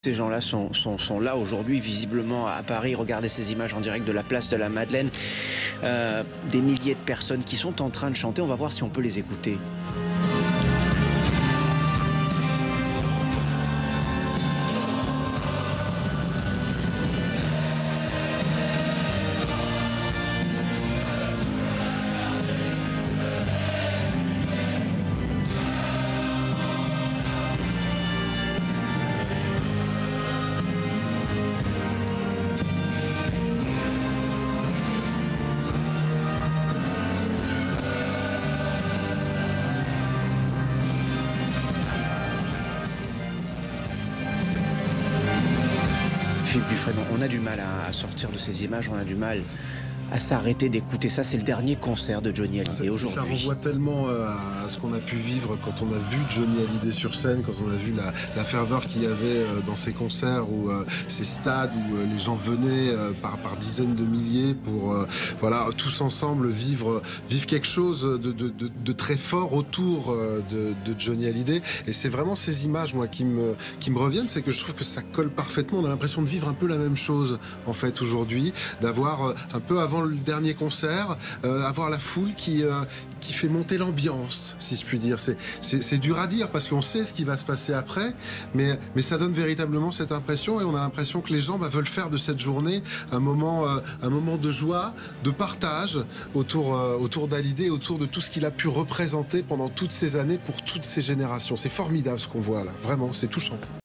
Ces gens-là sont là aujourd'hui, visiblement à Paris. Regardez ces images en direct de la place de la Madeleine. Des milliers de personnes qui sont en train de chanter. On va voir si on peut les écouter. Philippe Dufresne, on a du mal à sortir de ces images, on a du mal à s'arrêter d'écouter ça. C'est le dernier concert de Johnny Hallyday aujourd'hui. Ça renvoie tellement à ce qu'on a pu vivre quand on a vu Johnny Hallyday sur scène, quand on a vu la ferveur qu'il y avait dans ses concerts ou ces stades où les gens venaient par dizaines de milliers pour voilà, tous ensemble vivre quelque chose de très fort autour de Johnny Hallyday. Et c'est vraiment ces images, moi, qui me reviennent, c'est que je trouve que ça colle parfaitement. On a l'impression de vivre un peu la même chose en fait aujourd'hui, d'avoir un peu avant le dernier concert, avoir la foule qui fait monter l'ambiance, si je puis dire. C'est dur à dire parce qu'on sait ce qui va se passer après, mais ça donne véritablement cette impression, et on a l'impression que les gens veulent faire de cette journée un moment de joie, de partage autour d'Hallyday, autour de tout ce qu'il a pu représenter pendant toutes ces années pour toutes ces générations. C'est formidable ce qu'on voit là, vraiment, c'est touchant.